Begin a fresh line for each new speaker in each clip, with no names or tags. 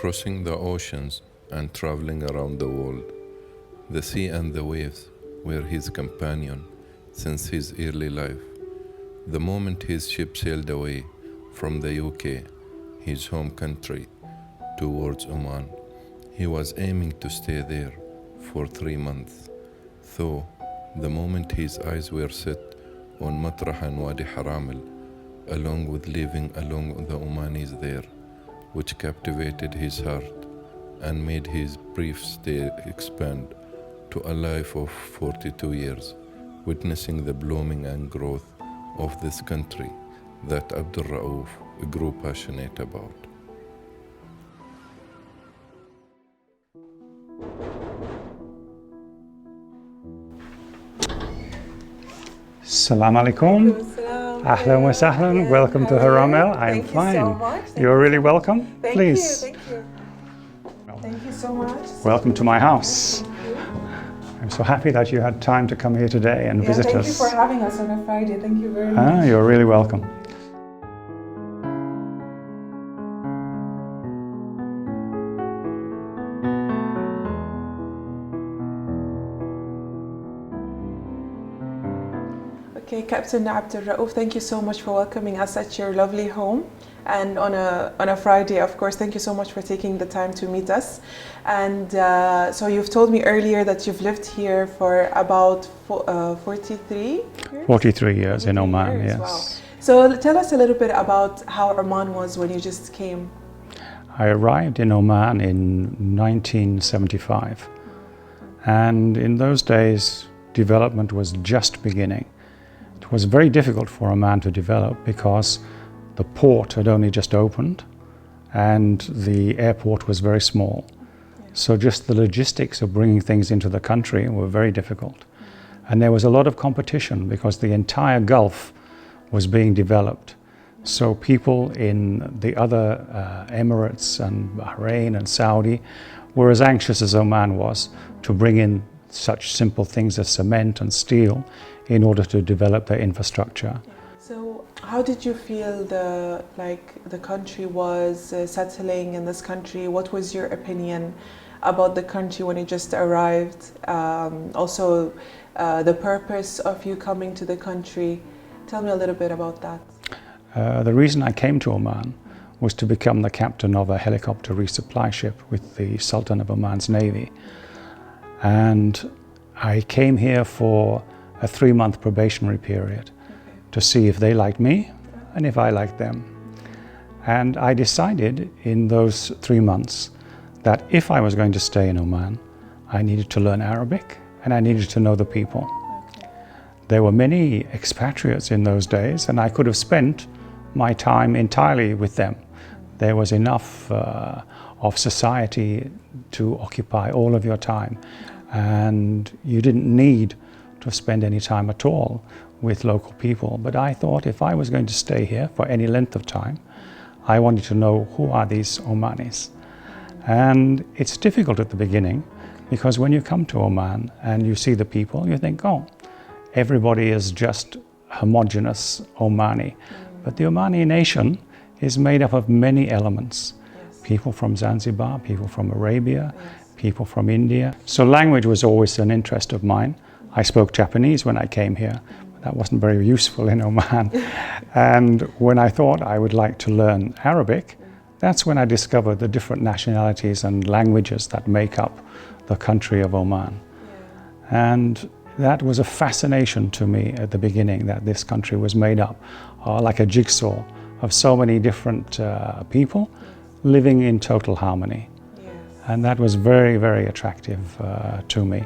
crossing the oceans and traveling around the world. The sea and the waves were his companion since his early life. The moment his ship sailed away from the UK, his home country, towards Oman, he was aiming to stay there for 3 months. Though the moment his eyes were set on Matrah and Wadi Haramil, along with living along the Omanis there, which captivated his heart and made his brief stay expand to a life of 42 years, witnessing the blooming and growth of this country that Abdulrauf grew passionate about.
Assalamu alaikum. Ahlan wa sahlan. Welcome to Haramel. I'm fine.
Thank you so much.
You're really welcome. Please.
Thank you. Thank you so much.
Welcome to my house. I'm so happy that you had time to come here today and visit
thank
us.
you for having us on a Friday. Thank you very much.
You're really welcome.
Okay, Captain Abdulrauf, thank you so much for welcoming us at your lovely home. And on a Friday, of course, thank you so much for taking the time to meet us. And so you've told me earlier that you've lived here for about 43 years?
43 years in Oman,
years,
yes.
wow. So tell us a little bit about how Oman was when you just came.
I arrived in Oman in 1975. And in those days, development was just beginning. It was very difficult for Oman to develop because the port had only just opened and the airport was very small. So just the logistics of bringing things into the country were very difficult. And there was a lot of competition because the entire Gulf was being developed. So people in the other Emirates and Bahrain and Saudi were as anxious as Oman was to bring in such simple things as cement and steel in order to develop their infrastructure.
So how did you feel the country was settling in this country? What was your opinion about the country when you just arrived? Also, the purpose of you coming to the country. Tell me a little bit about that.
The reason I came to Oman was to become the captain of a helicopter resupply ship with the Sultan of Oman's Navy. And I came here for a 3-month probationary period to see if they liked me and if I liked them. And I decided in those 3 months that if I was going to stay in Oman, I needed to learn Arabic and I needed to know the people. There were many expatriates in those days and I could have spent my time entirely with them. There was enough of society to occupy all of your time, and you didn't need to spend any time at all with local people. But I thought if I was going to stay here for any length of time, I wanted to know who are these Omanis. And it's difficult at the beginning because when you come to Oman and you see the people, you think, oh, everybody is just homogeneous Omani. But the Omani nation is made up of many elements. People from Zanzibar, people from Arabia, people from India. So language was always an interest of mine. I spoke Japanese when I came here, but that wasn't very useful in Oman. And when I thought I would like to learn Arabic, that's when I discovered the different nationalities and languages that make up the country of Oman. And that was a fascination to me at the beginning, that this country was made up like a jigsaw of so many different people living in total harmony. And that was very, very attractive to me.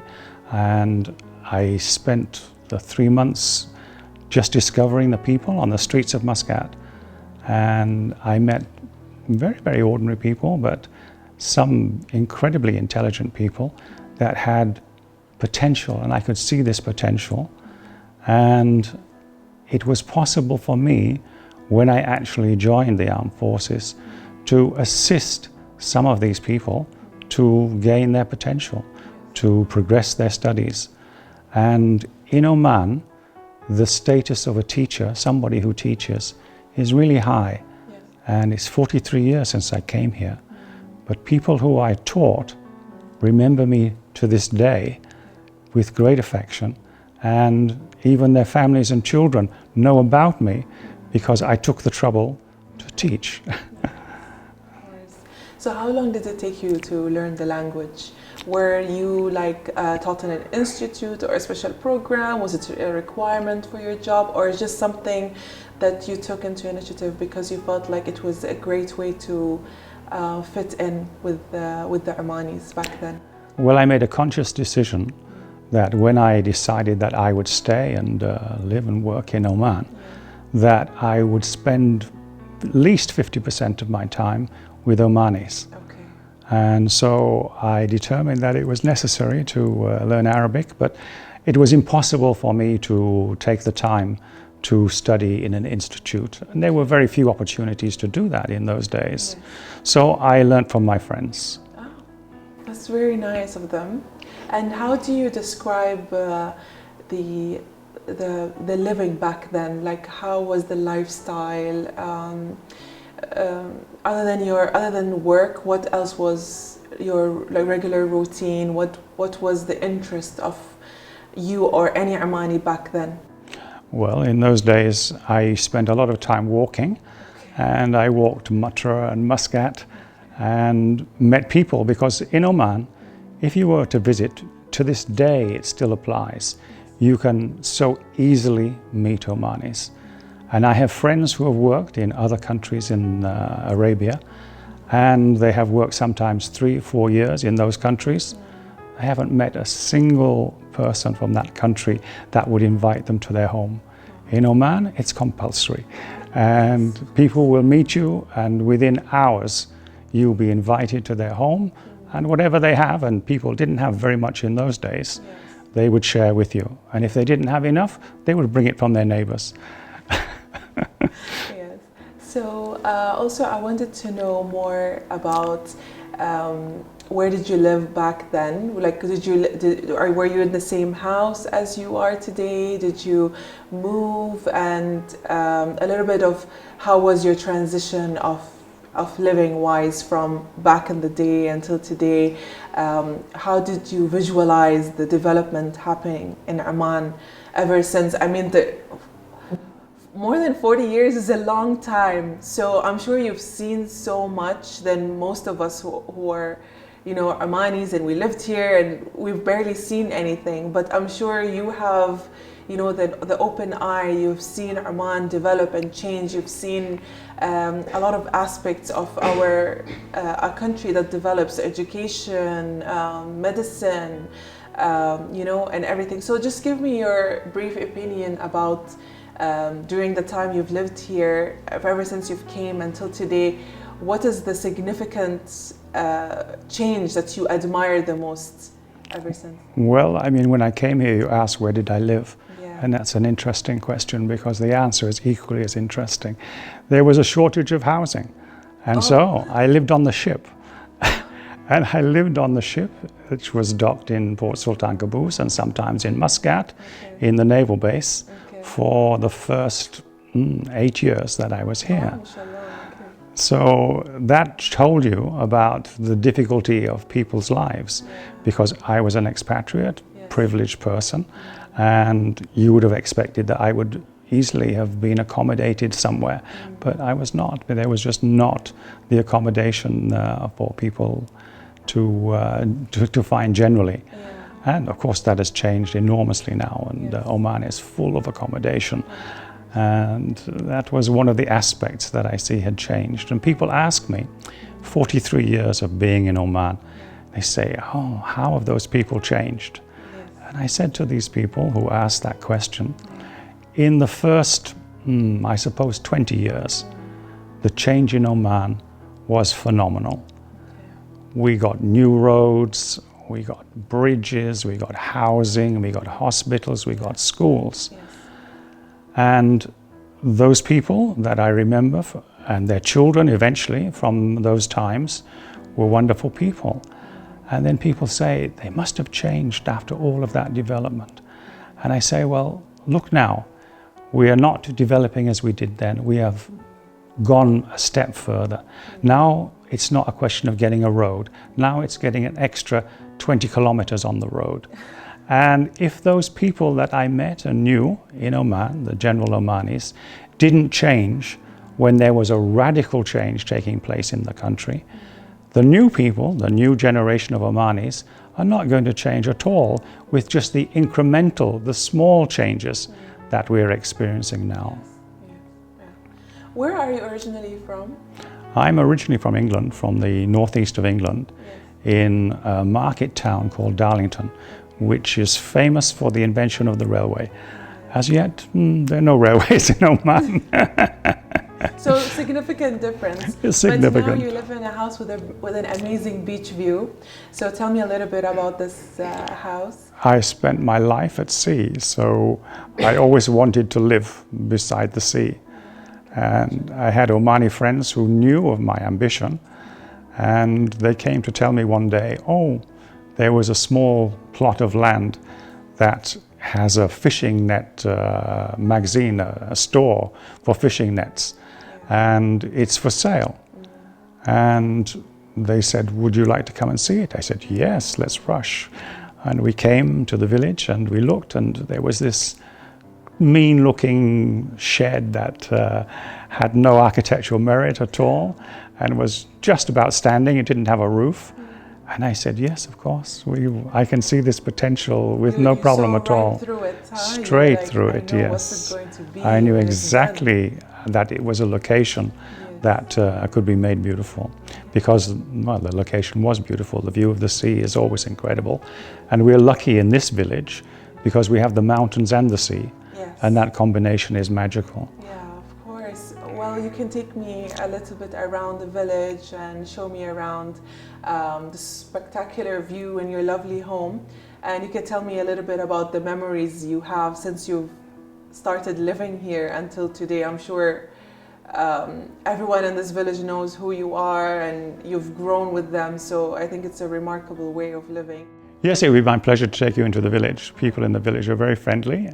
And I spent the 3 months just discovering the people on the streets of Muscat. And I met very, very ordinary people, but some incredibly intelligent people that had potential, and I could see this potential. And it was possible for me, when I actually joined the armed forces, to assist some of these people to gain their potential, to progress their studies. And in Oman, the status of a teacher, somebody who teaches, is really high. And it's 43 years since I came here. But people who I taught remember me to this day with great affection, and even their families and children know about me because I took the trouble to teach.
So how long did it take you to learn the language? Were you taught in an institute or a special program? Was it a requirement for your job, or just something that you took into initiative because you felt like it was a great way to fit in with the Omanis back then?
Well, I made a conscious decision that when I decided that I would stay and live and work in Oman, that I would spend at least 50% of my time with Omanis.
Okay.
And so I determined that it was necessary to learn Arabic, but it was impossible for me to take the time to study in an institute. And there were very few opportunities to do that in those days.
Yes.
So I learned from my friends.
Oh, that's very nice of them. And how do you describe the living back then? Like, how was the lifestyle? Other than work, what else was your regular routine? What was the interest of you or any Omani back then?
Well, in those days, I spent a lot of time walking, and I walked Matra and Muscat and met people, because in Oman, if you were to visit, to this day it still applies, you can so easily meet Omanis. And I have friends who have worked in other countries in Arabia, and they have worked sometimes 3 or 4 years in those countries. I haven't met a single person from that country that would invite them to their home. In Oman, it's compulsory. And people will meet you, and within hours, you'll be invited to their home, and whatever they have, and people didn't have very much in those days, they would share with you. And if they didn't have enough, they would bring it from their neighbors.
Yes. So also I wanted to know more about where did you live back then? Like, were you in the same house as you are today? Did you move? And a little bit of how was your transition of living wise from back in the day until today? How did you visualize the development happening in Oman ever since? I mean, more than 40 years is a long time. So I'm sure you've seen so much than most of us who are, Omanis, and we lived here and we've barely seen anything. But I'm sure you have, the open eye. You've seen Oman develop and change. You've seen a lot of aspects of a country that develops education, medicine, and everything. So just give me your brief opinion about during the time you've lived here, ever since you've came until today. What is the significant change that you admire the most ever since?
Well, I mean, when I came here, you asked where did I live?
Yeah.
And that's an interesting question, because the answer is equally as interesting. There was a shortage of housing, and so I lived on the ship. And I lived on the ship, which was docked in Port Sultan Qaboos and sometimes in Muscat, in the naval base, for the first 8 years that I was here. So that told you about the difficulty of people's lives, because I was an expatriate, privileged person, and you would have expected that I would easily have been accommodated somewhere, but I was not. There was just not the accommodation for people to find generally. And of course that has changed enormously now, and Oman is full of accommodation. And that was one of the aspects that I see had changed. And people ask me, 43 years of being in Oman, they say, oh, how have those people changed? And I said to these people who asked that question, in the first, I suppose, 20 years, the change in Oman was phenomenal. We got new roads, we got bridges, we got housing, we got hospitals, we got schools. And those people that I remember, and their children eventually from those times, were wonderful people. And then people say, they must have changed after all of that development. And I say, well, look now, we are not developing as we did then. We have gone a step further. Now it's not a question of getting a road. Now it's getting an extra 20 kilometers on the road. And if those people that I met and knew in Oman, the general Omanis, didn't change when there was a radical change taking place in the country, the new people, the new generation of Omanis, are not going to change at all with just the incremental, the small changes that we're experiencing now.
Where are you originally from?
I'm originally from England, from the northeast of England, in a market town called Darlington, which is famous for the invention of the railway. As yet, there are no railways in Oman.
So significant difference.
Significant.
But now you live in a house with an amazing beach view. So tell me a little bit about this house.
I spent my life at sea, so I always wanted to live beside the sea. And I had Omani friends who knew of my ambition, and they came to tell me one day, oh, there was a small plot of land that has a fishing net magazine, a store for fishing nets, and it's for sale. And they said, would you like to come and see it? I said, yes, let's rush. And we came to the village and we looked, and there was this mean-looking shed that had no architectural merit at all and was just about standing. It didn't have a roof. And I said, yes, of course, I can see this potential with no problem at all.
Right through it, huh?
Straight through it, yes. I knew exactly that it was a location that could be made beautiful, because, well, the location was beautiful. The view of the sea is always incredible. And we're lucky in this village because we have the mountains and the sea, and that combination is magical.
Well, you can take me a little bit around the village and show me around the spectacular view in your lovely home. And you can tell me a little bit about the memories you have since you've started living here until today. I'm sure everyone in this village knows who you are and you've grown with them. So I think it's a remarkable way of living.
Yes, it would be my pleasure to take you into the village. People in the village are very friendly.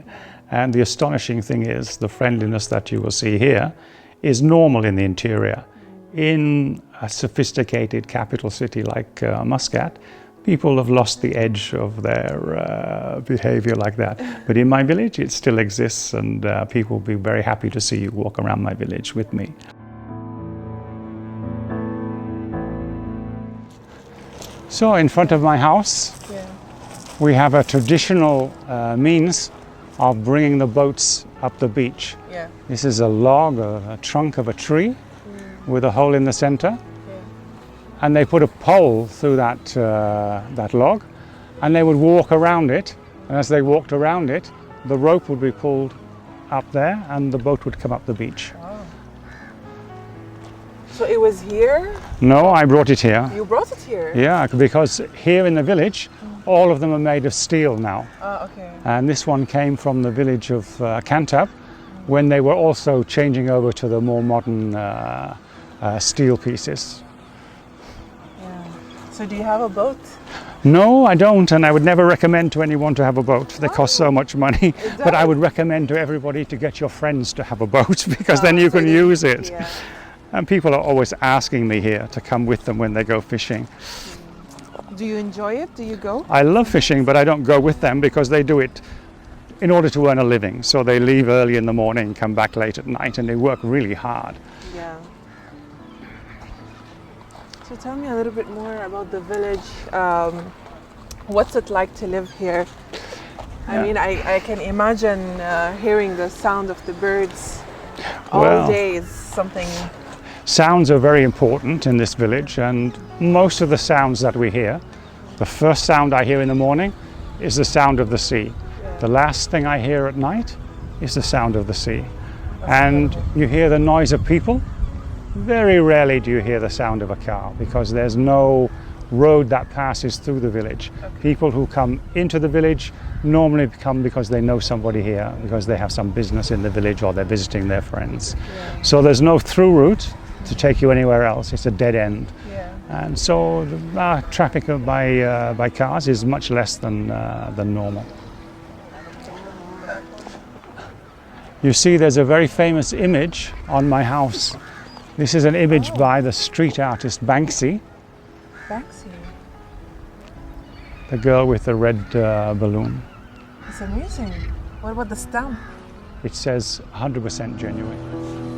And the astonishing thing is the friendliness that you will see here is normal in the interior. In a sophisticated capital city like Muscat, people have lost the edge of their behavior like that. But in my village, it still exists, and people will be very happy to see you walk around my village with me. So in front of my house, we have a traditional means of bringing the boats up the beach. This is a log, a trunk of a tree with a hole in the center. And they put a pole through that log, and they would walk around it. And as they walked around it, the rope would be pulled up there and the boat would come up the beach.
So it was here?
No, I brought it here.
You brought it here?
Yeah, because here in the village, all of them are made of steel now. And this one came from the village of Cantab, when they were also changing over to the more modern steel pieces.
So do you have a boat?
No, I don't, and I would never recommend to anyone to have a boat. They cost so much money. But I would recommend to everybody to get your friends to have a boat, because then you can use it. And people are always asking me here to come with them when they go fishing.
Do you enjoy it? Do you go?
I love fishing, but I don't go with them because they do it in order to earn a living. So they leave early in the morning, come back late at night, and they work really hard.
So tell me a little bit more about the village. What's it like to live here? I mean, I can imagine hearing the sound of the birds all day is something.
Sounds are very important in this village, and most of the sounds that we hear, the first sound I hear in the morning is the sound of the sea. The last thing I hear at night is the sound of the sea. And you hear the noise of people. Very rarely do you hear the sound of a car, because there's no road that passes through the village. People who come into the village normally come because they know somebody here, because they have some business in the village or they're visiting their friends. So there's no through route to take you anywhere else. It's a dead end. And so the traffic by cars is much less than normal. You see, there's a very famous image on my house This is an image by the street artist Banksy,
Banksy.
the girl with the red balloon.
It's amazing. What about the stamp?
It says 100% genuine.